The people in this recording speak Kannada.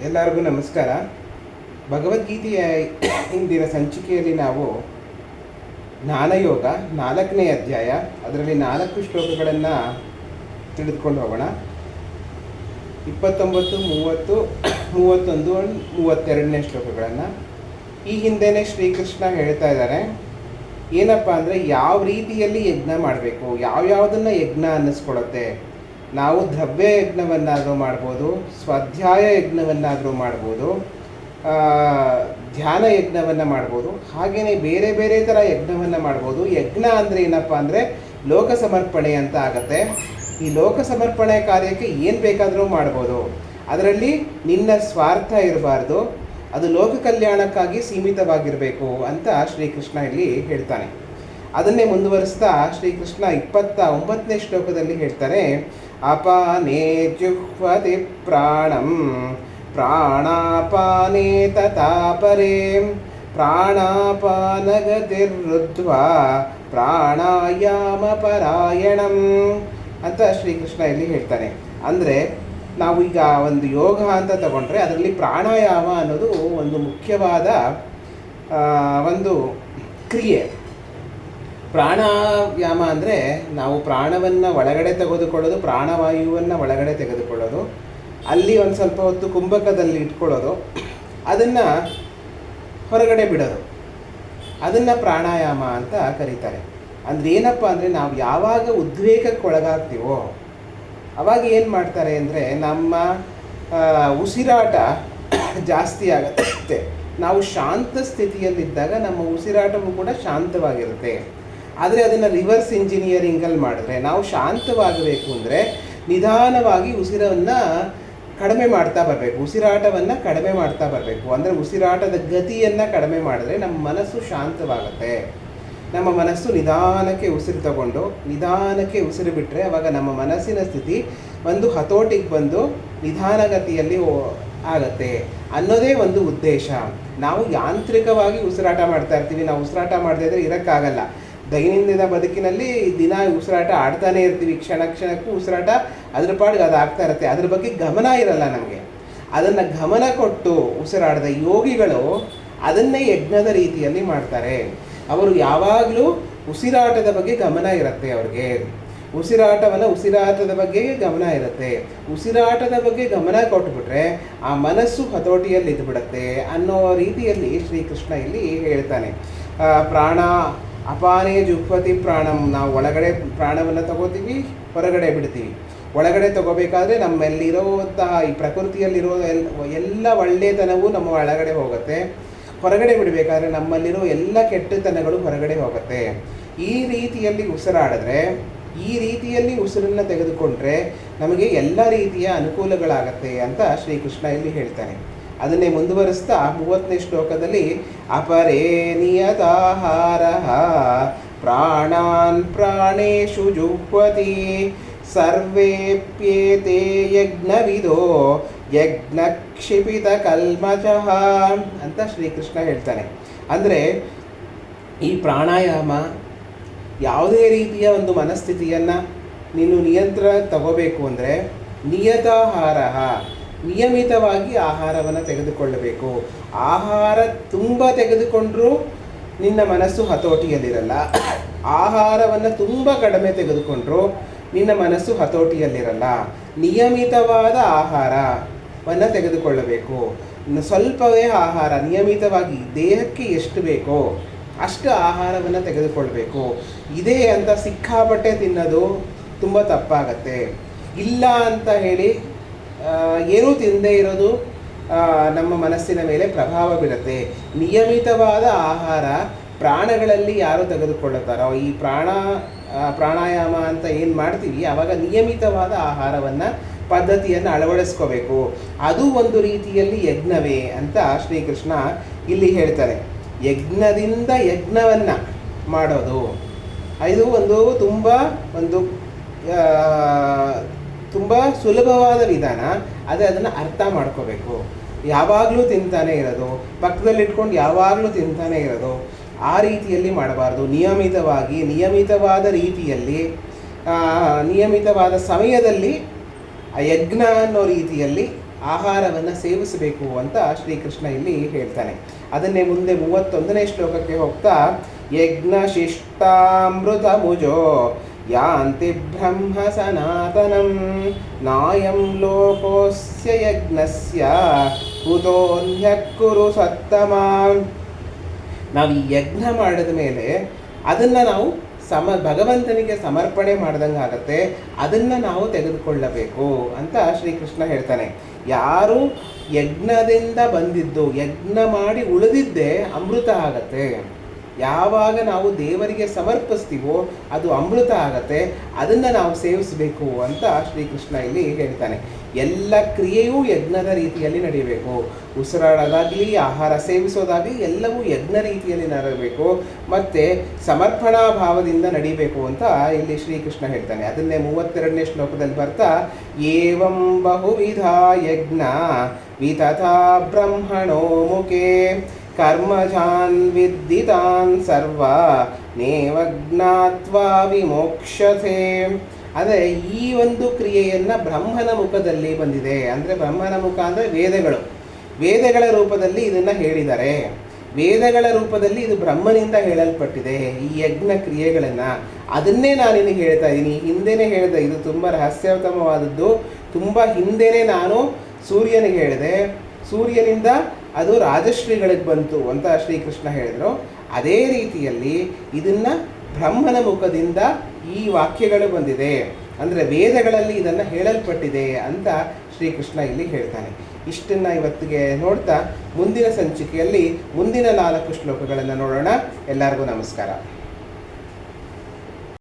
ಎಲ್ಲರಿಗೂ ನಮಸ್ಕಾರ. ಭಗವದ್ಗೀತೆಯ ಇಂದಿನ ಸಂಚಿಕೆಯಲ್ಲಿ ನಾವು ಜ್ಞಾನಯೋಗ 4ನೇ ಅಧ್ಯಾಯ, ಅದರಲ್ಲಿ 4 ಶ್ಲೋಕಗಳನ್ನು ತಿಳಿದುಕೊಂಡು ಹೋಗೋಣ. 29, 30, 31, 32ನೇ ಶ್ಲೋಕಗಳನ್ನು. ಈ ಹಿಂದೆಯೇ ಶ್ರೀಕೃಷ್ಣ ಹೇಳ್ತಾ ಇದ್ದಾರೆ ಏನಪ್ಪ ಅಂದರೆ ಯಾವ ರೀತಿಯಲ್ಲಿ ಯಜ್ಞ ಮಾಡಬೇಕು, ಯಾವ್ಯಾವುದನ್ನು ಯಜ್ಞ ಅನ್ನಿಸ್ಕೊಳುತ್ತೆ. ನಾವು ದ್ರವ್ಯ ಯಜ್ಞವನ್ನಾದರೂ ಮಾಡ್ಬೋದು, ಸ್ವಾಧ್ಯಾಯ ಯಜ್ಞವನ್ನಾದರೂ ಮಾಡ್ಬೋದು, ಧ್ಯಾನ ಯಜ್ಞವನ್ನು ಮಾಡ್ಬೋದು, ಹಾಗೆಯೇ ಬೇರೆ ಬೇರೆ ಥರ ಯಜ್ಞವನ್ನು ಮಾಡ್ಬೋದು. ಯಜ್ಞ ಅಂದರೆ ಏನಪ್ಪ ಅಂದರೆ ಲೋಕ ಸಮರ್ಪಣೆ ಅಂತ ಆಗುತ್ತೆ. ಈ ಲೋಕ ಸಮರ್ಪಣೆ ಕಾರ್ಯಕ್ಕೆ ಏನು ಬೇಕಾದರೂ ಮಾಡ್ಬೋದು. ಅದರಲ್ಲಿ ನಿನ್ನ ಸ್ವಾರ್ಥ ಇರಬಾರ್ದು, ಅದು ಲೋಕ ಕಲ್ಯಾಣಕ್ಕಾಗಿ ಸೀಮಿತವಾಗಿರಬೇಕು ಅಂತ ಶ್ರೀಕೃಷ್ಣ ಇಲ್ಲಿ ಹೇಳ್ತಾನೆ. ಅದನ್ನೇ ಮುಂದುವರಿಸ್ತಾ ಶ್ರೀಕೃಷ್ಣ 29ನೇ ಶ್ಲೋಕದಲ್ಲಿ ಹೇಳ್ತಾರೆ, ಅಪಾನೇ ಜುಹ್ವತಿ ಪ್ರಾಣಂ ಪ್ರಾಣಾಪಾನೇ ತಥಾ ಪರೇ ಪ್ರಾಣಾಪಾನಗತಿರುದ್ಧ್ವಾ ಪ್ರಾಣಾಯಾಮ ಪರಾಯಣಂ ಅಂತ ಶ್ರೀಕೃಷ್ಣ ಇಲ್ಲಿ ಹೇಳ್ತಾನೆ. ಅಂದರೆ ನಾವು ಈಗ ಒಂದು ಯೋಗ ಅಂತ ತಗೊಂಡ್ರೆ ಅದರಲ್ಲಿ ಪ್ರಾಣಾಯಾಮ ಅನ್ನೋದು ಒಂದು ಮುಖ್ಯವಾದ ಒಂದು ಕ್ರಿಯೆ. ಪ್ರಾಣಾಯಾಮ ಅಂದರೆ ನಾವು ಪ್ರಾಣವನ್ನು ಒಳಗಡೆ ತೆಗೆದುಕೊಳ್ಳೋದು, ಪ್ರಾಣವಾಯುವನ್ನು ಒಳಗಡೆ ತೆಗೆದುಕೊಳ್ಳೋದು, ಅಲ್ಲಿ ಒಂದು ಸ್ವಲ್ಪ ಹೊತ್ತು ಕುಂಭಕದಲ್ಲಿ ಇಟ್ಕೊಳ್ಳೋದು, ಅದನ್ನು ಹೊರಗಡೆ ಬಿಡೋದು, ಅದನ್ನು ಪ್ರಾಣಾಯಾಮ ಅಂತ ಕರೀತಾರೆ. ಅಂದರೆ ಏನಪ್ಪ ಅಂದರೆ ನಾವು ಯಾವಾಗ ಉದ್ವೇಗಕ್ಕೆ ಒಳಗಾಗ್ತೀವೋ ಅವಾಗ ಏನು ಮಾಡ್ತಾರೆ ಅಂದರೆ ನಮ್ಮ ಉಸಿರಾಟ ಜಾಸ್ತಿ ಆಗುತ್ತೆ. ನಾವು ಶಾಂತ ಸ್ಥಿತಿಯಲ್ಲಿದ್ದಾಗ ನಮ್ಮ ಉಸಿರಾಟವೂ ಕೂಡ ಶಾಂತವಾಗಿರುತ್ತೆ. ಆದರೆ ಅದನ್ನು ರಿವರ್ಸ್ ಇಂಜಿನಿಯರಿಂಗಲ್ಲಿ ಮಾಡಿದ್ರೆ, ನಾವು ಶಾಂತವಾಗಬೇಕು ಅಂದರೆ ನಿಧಾನವಾಗಿ ಉಸಿರವನ್ನು ಕಡಿಮೆ ಮಾಡ್ತಾ ಬರಬೇಕು, ಉಸಿರಾಟವನ್ನು ಕಡಿಮೆ ಮಾಡ್ತಾ ಬರಬೇಕು. ಅಂದರೆ ಉಸಿರಾಟದ ಗತಿಯನ್ನು ಕಡಿಮೆ ಮಾಡಿದ್ರೆ ನಮ್ಮ ಮನಸ್ಸು ಶಾಂತವಾಗುತ್ತೆ. ನಮ್ಮ ಮನಸ್ಸು ನಿಧಾನಕ್ಕೆ ಉಸಿರು ತಗೊಂಡು ನಿಧಾನಕ್ಕೆ ಉಸಿರು ಬಿಟ್ಟರೆ ಆವಾಗ ನಮ್ಮ ಮನಸ್ಸಿನ ಸ್ಥಿತಿ ಒಂದು ಹತೋಟಿಗೆ ಬಂದು ನಿಧಾನಗತಿಯಲ್ಲಿ ಆಗತ್ತೆ ಅನ್ನೋದೇ ಒಂದು ಉದ್ದೇಶ. ನಾವು ಯಾಂತ್ರಿಕವಾಗಿ ಉಸಿರಾಟ ಮಾಡ್ತಾ ಇರ್ತೀವಿ. ನಾವು ಉಸಿರಾಟ ಮಾಡದೇ ಇದ್ದರೆ ಇರೋಕ್ಕಾಗಲ್ಲ. ದೈನಂದಿನ ಬದುಕಿನಲ್ಲಿ ದಿನ ಉಸಿರಾಟ ಆಡ್ತಾನೆ ಇರ್ತೀವಿ, ಕ್ಷಣ ಕ್ಷಣಕ್ಕೂ ಉಸಿರಾಟ ಅದ್ರ ಪಾಡಿಗೆ ಅದು ಆಗ್ತಾ ಇರುತ್ತೆ. ಅದ್ರ ಬಗ್ಗೆ ಗಮನ ಇರಲ್ಲ ನಮಗೆ. ಅದನ್ನು ಗಮನ ಕೊಟ್ಟು ಉಸಿರಾಡದ ಯೋಗಿಗಳು ಅದನ್ನೇ ಯಜ್ಞದ ರೀತಿಯಲ್ಲಿ ಮಾಡ್ತಾರೆ. ಅವರು ಯಾವಾಗಲೂ ಉಸಿರಾಟದ ಬಗ್ಗೆ ಗಮನ ಇರುತ್ತೆ. ಅವ್ರಿಗೆ ಉಸಿರಾಟದ ಬಗ್ಗೆ ಗಮನ ಇರುತ್ತೆ. ಉಸಿರಾಟದ ಬಗ್ಗೆ ಗಮನ ಕೊಟ್ಬಿಟ್ರೆ ಆ ಮನಸ್ಸು ಹತೋಟಿಯಲ್ಲಿ ಇದ್ಬಿಡುತ್ತೆ ಅನ್ನೋ ರೀತಿಯಲ್ಲಿ ಶ್ರೀಕೃಷ್ಣ ಇಲ್ಲಿ ಹೇಳ್ತಾನೆ. ಪ್ರಾಣ ಅಪಾನೇ ಜುಹ್ವತಿ ಪ್ರಾಣಂ, ನಾವು ಒಳಗಡೆ ಪ್ರಾಣವನ್ನು ತಗೋತೀವಿ, ಹೊರಗಡೆ ಬಿಡ್ತೀವಿ. ಒಳಗಡೆ ತಗೋಬೇಕಾದ್ರೆ ನಮ್ಮಲ್ಲಿರೋಂತಹ ಈ ಪ್ರಕೃತಿಯಲ್ಲಿರೋ ಎಲ್ಲ ಒಳ್ಳೆಯತನವೂ ನಮ್ಮ ಒಳಗಡೆ ಹೋಗುತ್ತೆ. ಹೊರಗಡೆ ಬಿಡಬೇಕಾದ್ರೆ ನಮ್ಮಲ್ಲಿರೋ ಎಲ್ಲ ಕೆಟ್ಟತನಗಳು ಹೊರಗಡೆ ಹೋಗುತ್ತೆ. ಈ ರೀತಿಯಲ್ಲಿ ಉಸಿರಾಡಿದ್ರೆ, ಈ ರೀತಿಯಲ್ಲಿ ಉಸಿರನ್ನು ತೆಗೆದುಕೊಂಡ್ರೆ ನಮಗೆ ಎಲ್ಲ ರೀತಿಯ ಅನುಕೂಲಗಳಾಗತ್ತೆ ಅಂತ ಶ್ರೀಕೃಷ್ಣ ಇಲ್ಲಿ ಹೇಳ್ತಾನೆ. ಅದನ್ನೇ ಮುಂದುವರಿಸ್ತಾ 30ನೇ ಶ್ಲೋಕದಲ್ಲಿ ಅಪರೇ ನಿಯತಾಹಾರ ಪ್ರಾಣಾನ್ ಪ್ರಾಣೇಶು ಜುಹ್ವತಿ ಸರ್ವೇಪ್ಯೇತೆ ಯಜ್ಞವಿದೋ ಯಜ್ಞಕ್ಷಿಪಿತ ಕಲ್ಮಷಃ ಅಂತ ಶ್ರೀಕೃಷ್ಣ ಹೇಳ್ತಾನೆ. ಅಂದರೆ ಈ ಪ್ರಾಣಾಯಾಮ ಯಾವುದೇ ರೀತಿಯ ಒಂದು ಮನಸ್ಥಿತಿಯನ್ನು ನೀನು ನಿಯಂತ್ರಣ ತಗೋಬೇಕು ಅಂದರೆ ನಿಯತಾಹಾರ, ನಿಯಮಿತವಾಗಿ ಆಹಾರವನ್ನು ತೆಗೆದುಕೊಳ್ಳಬೇಕು. ಆಹಾರ ತುಂಬ ತೆಗೆದುಕೊಂಡ್ರೂ ನಿನ್ನ ಮನಸ್ಸು ಹತೋಟಿಯಲ್ಲಿರಲ್ಲ. ಆಹಾರವನ್ನು ತುಂಬ ಕಡಿಮೆ ತೆಗೆದುಕೊಂಡ್ರೂ ನಿನ್ನ ಮನಸ್ಸು ಹತೋಟಿಯಲ್ಲಿರಲ್ಲ. ನಿಯಮಿತವಾದ ಆಹಾರವನ್ನು ತೆಗೆದುಕೊಳ್ಳಬೇಕು. ಸ್ವಲ್ಪವೇ ಆಹಾರ, ನಿಯಮಿತವಾಗಿ ದೇಹಕ್ಕೆ ಎಷ್ಟು ಬೇಕೋ ಅಷ್ಟು ಆಹಾರವನ್ನು ತೆಗೆದುಕೊಳ್ಬೇಕು. ಇದೇ ಅಂತ ಸಿಕ್ಕಾಪಟ್ಟೆ ತಿನ್ನೋದು ತುಂಬ ತಪ್ಪಾಗತ್ತೆ. ಇಲ್ಲ ಅಂತ ಹೇಳಿ ಏನೂ ತಿನ್ನದೇ ಇರೋದು ನಮ್ಮ ಮನಸ್ಸಿನ ಮೇಲೆ ಪ್ರಭಾವ ಬೀರುತ್ತೆ. ನಿಯಮಿತವಾದ ಆಹಾರ ಪ್ರಾಣಗಳಲ್ಲಿ ಯಾರು ತೆಗೆದುಕೊಳ್ಳುತ್ತಾರೋ, ಈ ಪ್ರಾಣಾಯಾಮ ಅಂತ ಏನು ಮಾಡ್ತೀವಿ ಆವಾಗ ನಿಯಮಿತವಾದ ಆಹಾರವನ್ನು ಪದ್ಧತಿಯನ್ನು ಅಳವಡಿಸ್ಕೋಬೇಕು. ಅದು ಒಂದು ರೀತಿಯಲ್ಲಿ ಯಜ್ಞವೇ ಅಂತ ಶ್ರೀಕೃಷ್ಣ ಇಲ್ಲಿ ಹೇಳ್ತಾರೆ. ಯಜ್ಞದಿಂದ ಯಜ್ಞವನ್ನು ಮಾಡೋದು ಇದು ತುಂಬ ಸುಲಭವಾದ ವಿಧಾನ. ಆದರೆ ಅದನ್ನು ಅರ್ಥ ಮಾಡ್ಕೋಬೇಕು. ಯಾವಾಗಲೂ ತಿಂತಾನೆ ಇರೋದು, ಪಕ್ಕದಲ್ಲಿ ಇಟ್ಕೊಂಡು ಯಾವಾಗಲೂ ತಿಂತಾನೆ ಇರೋದು, ಆ ರೀತಿಯಲ್ಲಿ ಮಾಡಬಾರ್ದು. ನಿಯಮಿತವಾದ ರೀತಿಯಲ್ಲಿ ನಿಯಮಿತವಾದ ಸಮಯದಲ್ಲಿ ಆ ಯಜ್ಞ ಅನ್ನೋ ರೀತಿಯಲ್ಲಿ ಆಹಾರವನ್ನು ಸೇವಿಸಬೇಕು ಅಂತ ಶ್ರೀಕೃಷ್ಣ ಇಲ್ಲಿ ಹೇಳ್ತಾನೆ. ಅದನ್ನೇ ಮುಂದೆ 31ನೇ ಶ್ಲೋಕಕ್ಕೆ ಹೋಗ್ತಾ, ಯಜ್ಞ ಶಿಷ್ಟಾಮೃತ ಮುಜೋ ಯಾಂತಿ ಬ್ರಹ್ಮ ಸನಾತನಂ ನಾಯಂ ಲೋಕೋಸ್ಯ ಯಜ್ಞಸ್ಯ ಕುತೋನ್ಯ ಕುರು ಸತ್ತಮ. ನಾವು ಈ ಯಜ್ಞ ಮಾಡಿದ ಮೇಲೆ ಅದನ್ನು ನಾವು ಭಗವಂತನಿಗೆ ಸಮರ್ಪಣೆ ಮಾಡ್ದಂಗೆ ಆಗುತ್ತೆ, ಅದನ್ನು ನಾವು ತೆಗೆದುಕೊಳ್ಳಬೇಕು ಅಂತ ಶ್ರೀಕೃಷ್ಣ ಹೇಳ್ತಾನೆ. ಯಾರು ಯಜ್ಞದಿಂದ ಬಂದಿದ್ದು, ಯಜ್ಞ ಮಾಡಿ ಉಳಿದಿದ್ದೇ ಅಮೃತ ಆಗತ್ತೆ. ಯಾವಾಗ ನಾವು ದೇವರಿಗೆ ಸಮರ್ಪಿಸ್ತೀವೋ ಅದು ಅಮೃತ ಆಗತ್ತೆ, ಅದನ್ನು ನಾವು ಸೇವಿಸಬೇಕು ಅಂತ ಶ್ರೀಕೃಷ್ಣ ಇಲ್ಲಿ ಹೇಳ್ತಾನೆ. ಎಲ್ಲ ಕ್ರಿಯೆಯೂ ಯಜ್ಞದ ರೀತಿಯಲ್ಲಿ ನಡೆಯಬೇಕು. ಉಸಿರಾಡೋದಾಗಲಿ, ಆಹಾರ ಸೇವಿಸೋದಾಗಲಿ ಎಲ್ಲವೂ ಯಜ್ಞ ರೀತಿಯಲ್ಲಿ ನಡೆಯಬೇಕು ಮತ್ತು ಸಮರ್ಪಣಾ ಭಾವದಿಂದ ನಡಿಬೇಕು ಅಂತ ಇಲ್ಲಿ ಶ್ರೀಕೃಷ್ಣ ಹೇಳ್ತಾನೆ. ಅದನ್ನೇ 32ನೇ ಶ್ಲೋಕದಲ್ಲಿ ಬರ್ತಾ, ಏವಂ ಬಹುವಿಧ ಯಜ್ಞ ವಿತಥಾ ಬ್ರಹ್ಮಣೋ ಮುಖೇ ಕರ್ಮಜಾನ್ ವಿದ್ದಿತಾನ್ ಸರ್ವ ನೇವ ಜ್ಞಾತ್ವಾ ವಿಮೋಕ್ಷತೆ. ಅಂದರೆ ಈ ಒಂದು ಕ್ರಿಯೆಯನ್ನು ಬ್ರಹ್ಮನ ಮುಖದಲ್ಲಿ ಬಂದಿದೆ. ಅಂದರೆ ಬ್ರಹ್ಮನ ಮುಖ ಅಂದರೆ ವೇದಗಳ ರೂಪದಲ್ಲಿ ಇದನ್ನು ಹೇಳಿದ್ದಾರೆ. ವೇದಗಳ ರೂಪದಲ್ಲಿ ಇದು ಬ್ರಹ್ಮನಿಂದ ಹೇಳಲ್ಪಟ್ಟಿದೆ ಈ ಯಜ್ಞ ಕ್ರಿಯೆಗಳನ್ನು. ಅದನ್ನೇ ನಾನಿನ್ನು ಹೇಳ್ತಾ ಇದ್ದೀನಿ. ಹಿಂದೆನೇ ಹೇಳಿದೆ, ಇದು ತುಂಬ ರಹಸ್ಯೋತ್ತಮವಾದದ್ದು. ತುಂಬ ಹಿಂದೆನೇ ನಾನು ಸೂರ್ಯನಿಗೆ ಹೇಳಿದೆ, ಸೂರ್ಯನಿಂದ ಅದು ರಾಜಶ್ರೀಗಳಿಗೆ ಬಂತು ಅಂತ ಶ್ರೀಕೃಷ್ಣ ಹೇಳಿದರು. ಅದೇ ರೀತಿಯಲ್ಲಿ ಇದನ್ನು ಬ್ರಹ್ಮನ ಮುಖದಿಂದ ಈ ವಾಕ್ಯಗಳು ಬಂದಿದೆ, ಅಂದರೆ ವೇದಗಳಲ್ಲಿ ಇದನ್ನು ಹೇಳಲ್ಪಟ್ಟಿದೆ ಅಂತ ಶ್ರೀಕೃಷ್ಣ ಇಲ್ಲಿ ಹೇಳ್ತಾನೆ. ಇಷ್ಟನ್ನು ಇವತ್ತಿಗೆ ನೋಡ್ತಾ ಮುಂದಿನ ಸಂಚಿಕೆಯಲ್ಲಿ ಮುಂದಿನ 4 ಶ್ಲೋಕಗಳನ್ನು ನೋಡೋಣ. ಎಲ್ಲರಿಗೂ ನಮಸ್ಕಾರ.